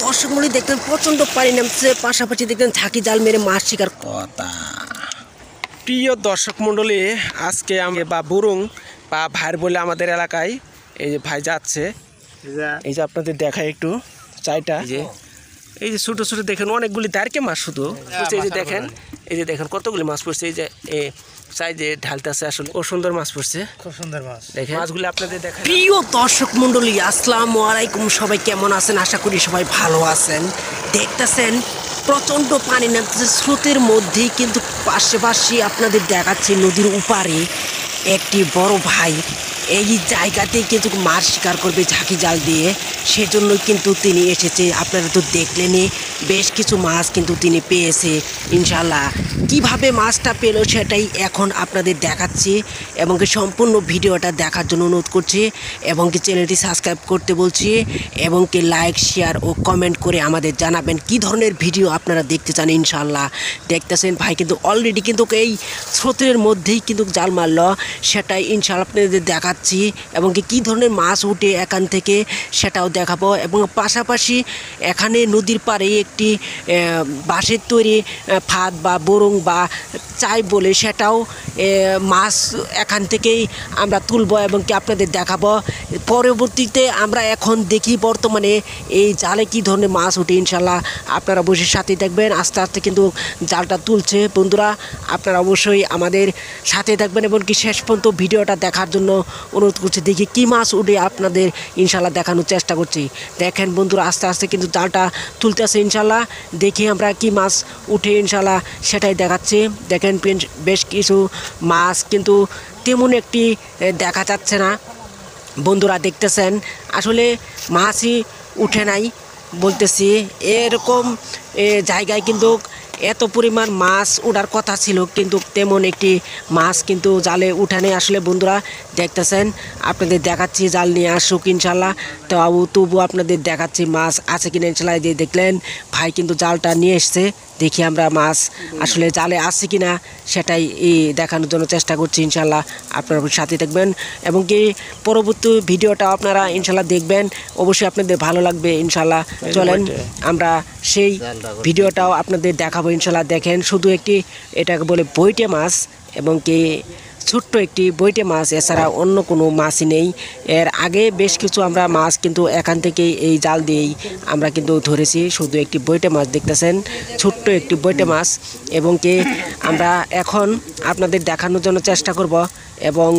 দর্শক মন্ডলী দেখতেন প্রচন্ড পানি নামছে, পাশাপাশি দেখতেন ঝাঁকি জাল মেরে মাছ শিকার কথা। প্রিয় দর্শক মন্ডলী, আজকে আমি বা বুরুং বা ভাইর বলে আমাদের এলাকায় এই যে ভাই যাচ্ছে, এই যে আপনাদের দেখায় একটু চাইটা, এই যে ছোটো ছোটো দেখেন অনেকগুলি দাঁড়কে মাছ, শুধু এই যে দেখেন কতগুলি মাছ পড়ছে, এই যে চাই যে ঢালতেছে, আসলে ও সুন্দর মাছ পড়ছে, খুব সুন্দর মাছ। দেখেন মাছগুলি আপনাদের দেখেন। প্রিয় দর্শক মন্ডলী, আসসালামু আলাইকুম, সবাই কেমন আছেন? আশা করি সবাই ভালো আছেন। দেখতেছেন প্রচণ্ড পানি নামতেছে স্রোতের মধ্যেই, কিন্তু পাশাপাশি আপনাদের দেখাচ্ছি নদীর উপারে একটি বড় ভাই এই জায়গাতেই কিন্তু মাছ শিকার করবে ঝাঁকি জাল দিয়ে, সেজন্যই কিন্তু তিনি এসেছে। আপনারা তো দেখলেনই বেশ কিছু মাছ কিন্তু তিনি পেয়েছে ইনশাল্লাহ। কিভাবে মাছটা পেল সেটাই এখন আপনাদের দেখাচ্ছি, এবং কি সম্পূর্ণ ভিডিওটা দেখার জন্য অনুরোধ করছি, এবং কি চ্যানেলটি সাবস্ক্রাইব করতে বলছি, এবং কি লাইক শেয়ার ও কমেন্ট করে আমাদের জানাবেন কী ধরনের ভিডিও আপনারা দেখতে চান। ইনশাল্লাহ দেখতেছেন ভাই কিন্তু অলরেডি কিন্তু এই স্রোতের মধ্যেই কিন্তু জাল মারল, সেটাই ইনশাল্লাহ আপনাদের দেখাচ্ছি, এবং কী ধরনের মাছ উঠে এখান থেকে সেটাও দেখাবো। এবং পাশাপাশি এখানে নদীর পাড়ে একটি বাঁশের তৈরি ফাঁদ বা বোরং বা চাই বলে, সেটাও মাছ এখান থেকেই আমরা তুলব এবং কি আপনাদের দেখাবো। পরবর্তীতে আমরা এখন দেখি বর্তমানে এই জালে কী ধরনের মাছ উঠে। ইনশাল্লাহ আপনারা বসে সাথে দেখবেন, আস্তে আস্তে কিন্তু জালটা তুলছে। বন্ধুরা আপনারা অবশ্যই আমাদের সাথে থাকবেন এবং কি শেষ পর্যন্ত ভিডিওটা দেখার জন্য অনুরোধ করছি। দেখি কী মাছ উঠে আপনাদের ইনশাল্লাহ দেখানোর চেষ্টা করছি। দেখেন বন্ধুরা আস্তে আস্তে কিন্তু জালটা তুলতে আসে, ইনশাল্লাহ দেখি আমরা কি মাছ উঠে ইনশাল্লাহ সেটাই দেখাচ্ছি। দেখেন বেশ কিছু মাছ কিন্তু তেমন একটি দেখা যাচ্ছে না। বন্ধুরা দেখতেছেন আসলে মাছই উঠে নাই বলতেছি, এরকম জায়গায় কিন্তু এত পরিমাণ মাছ ওঠার কথা ছিল, কিন্তু তেমন একটি মাছ কিন্তু জালে উঠানে। আসলে বন্ধুরা দেখতেছেন আপনাদের দেখাচ্ছি, জাল নিয়ে আসুক ইনশাল্লাহ, তো তবু আপনাদের দেখাচ্ছি মাছ আছে কিনা। ইনশাল্লাহ যে দেখলেন ভাই কিন্তু জালটা নিয়ে এসছে, দেখি আমরা মাছ আসলে জালে আছে কিনা সেটাই দেখানোর জন্য চেষ্টা করছি। ইনশাল্লাহ আপনারা সাথে দেখবেন এবং কি পরবর্তী ভিডিওটা আপনারা ইনশাল্লাহ দেখবেন, অবশ্যই আপনাদের ভালো লাগবে ইনশাল্লাহ। চলেন আমরা সেই ভিডিওটাও আপনাদের দেখাবো ইনশাল্লাহ। দেখেন শুধু একটি এটাকে বলে বৈটে মাছ, এবং কি ছোট্ট একটি বৈটে মাছ, এছাড়া অন্য কোনো মাছই নেই। এর আগে বেশ কিছু আমরা মাছ কিন্তু এখান থেকেই এই জাল দিয়েই আমরা কিন্তু ধরেছি। শুধু একটি বৈটে মাছ দেখতেছেন, ছোট্ট একটি বৈটে মাছ, এবং কি আমরা এখন আপনাদের দেখানোর জন্য চেষ্টা করব। এবং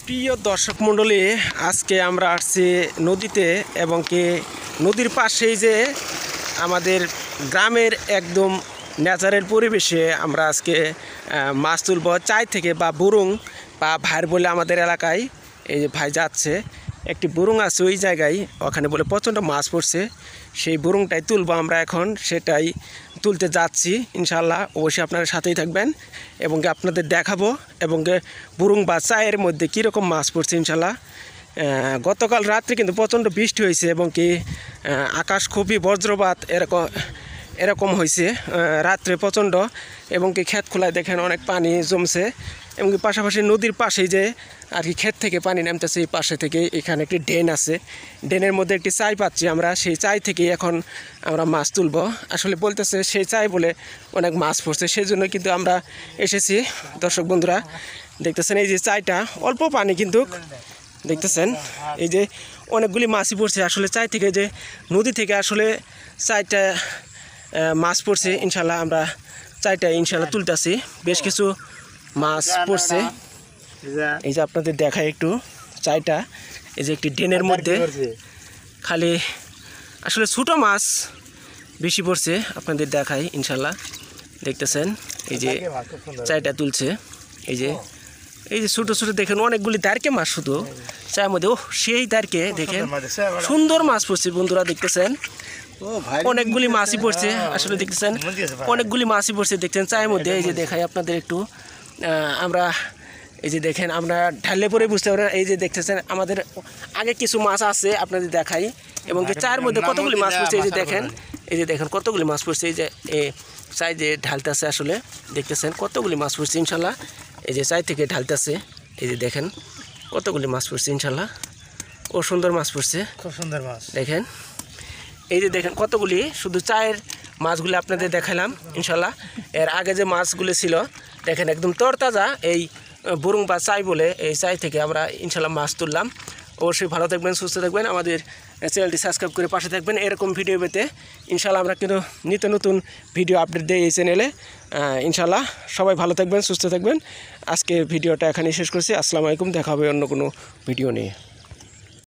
প্রিয় দর্শক মণ্ডলী, আজকে আমরা আসছি নদীতে, এবং কি নদীর পাশেই যে আমাদের গ্রামের একদম ন্যাচারাল পরিবেশে আমরা আজকে মাছ তুলব চাই থেকে, বা বুরুং বা ভাইর বলে আমাদের এলাকায় এই যে ভাই যাচ্ছে, একটি বুরুং আছে ওই জায়গায়, ওখানে বলে প্রচণ্ড মাছ পড়ছে, সেই বুরুংটাই তুলব আমরা এখন, সেটাই তুলতে যাচ্ছি ইনশাল্লাহ। অবশ্যই আপনারা সাথেই থাকবেন এবং আপনাদের দেখাবো, এবং বুরুং বা চায়ের মধ্যে কীরকম মাছ পড়ছে ইনশাল্লাহ। গতকাল রাত্রে কিন্তু প্রচণ্ড বৃষ্টি হয়েছে, এবং কি আকাশ খুবই বজ্রপাত এরকম হয়েছে রাত্রে প্রচণ্ড, এবং কি ক্ষেত খোলায় দেখেন অনেক পানি জমছে, এবং পাশাপাশি নদীর পাশেই যে আর কি ক্ষেত থেকে পানি নামতেছে, এই পাশে থেকে এখানে একটি ড্রেন আছে, ড্রেনের মধ্যে একটি চাই পাচ্ছি আমরা, সেই চাই থেকে এখন আমরা মাছ তুলব। আসলে বলতেছে সেই চাই বলে অনেক মাছ পড়ছে, সেই জন্য কিন্তু আমরা এসেছি। দর্শক বন্ধুরা দেখতেছেন এই যে চাইটা, অল্প পানি কিন্তু দেখতেছেন এই যে অনেকগুলি মাছই পড়ছে। আসলে চাই থেকে যে নদী থেকে আসলে চাইটা মাছ পড়ছে, ইনশাল্লাহ আমরা চাইটা ইনশাল্লাহ তুলতেছি। বেশ কিছু মাছ পড়ছে, এই যে আপনাদের দেখায় একটু চাইটা, এই যে একটি ড্রেনের মধ্যে খালি আসলে ছোটো মাছ বেশি পড়ছে, আপনাদের দেখায় ইনশাল্লাহ। দেখতেছেন এই যে চাইটা তুলছে, এই যে ছোটো ছোটো দেখেন অনেকগুলি দাঁড়কে মাছ, শুধু চায়ের মধ্যে সেই দাঁড়কে দেখেন সুন্দর মাছ পড়ছে। বন্ধুরা দেখতেছেন অনেকগুলি মাছই পড়ছে, আসলে দেখতেছেন অনেকগুলি মাছই পড়ছে, দেখছেন চায়ের মধ্যে। এই যে দেখাই আপনাদের একটু আমরা, এই যে দেখেন আমরা ঢাললে পরে বুঝতে পারেন, এই যে দেখতেছেন আমাদের আগে কিছু মাছ আছে আপনাদের দেখাই, এবং চায়ের মধ্যে কতগুলি মাছ পড়ছে, এই যে দেখেন কতগুলি মাছ পড়ছে, এই যে চাই যে ঢালতেছে, আসলে দেখতেছেন কতগুলি মাছ পড়ছে ইনশাল্লাহ। এই যে চাই থেকে ঢালতেছে, এই যে দেখেন কতগুলি মাছ পড়ছে ইনশাল্লাহ, ও সুন্দর মাছ পড়ছে, খুব সুন্দর মাছ। দেখেন এই যে দেখেন কতগুলি শুধু চায়ের মাছগুলি আপনাদের দেখালাম ইনশাল্লাহ। এর আগে যে মাছগুলি ছিল দেখেন একদম তরতাজা, এই বুরুং বা চাই বলে এই চাই থেকে আমরা ইনশাল্লাহ মাছ তুললাম। অবশ্যই ভালো থাকবেন, সুস্থ থাকবেন, আমাদের চ্যানেলটি সাবস্ক্রাইব করে পাশে থাকবেন এরকম ভিডিও পেতে। ইনশাল্লাহ আমরা কিন্তু নিত্য নতুন ভিডিও আপডেট দিই এই চ্যানেলে। ইনশাল্লাহ সবাই ভালো থাকবেন, সুস্থ থাকবেন। আজকে ভিডিওটা এখানেই শেষ করছি। আসসালামু আলাইকুম, দেখা হবে অন্য কোনো ভিডিও নিয়ে।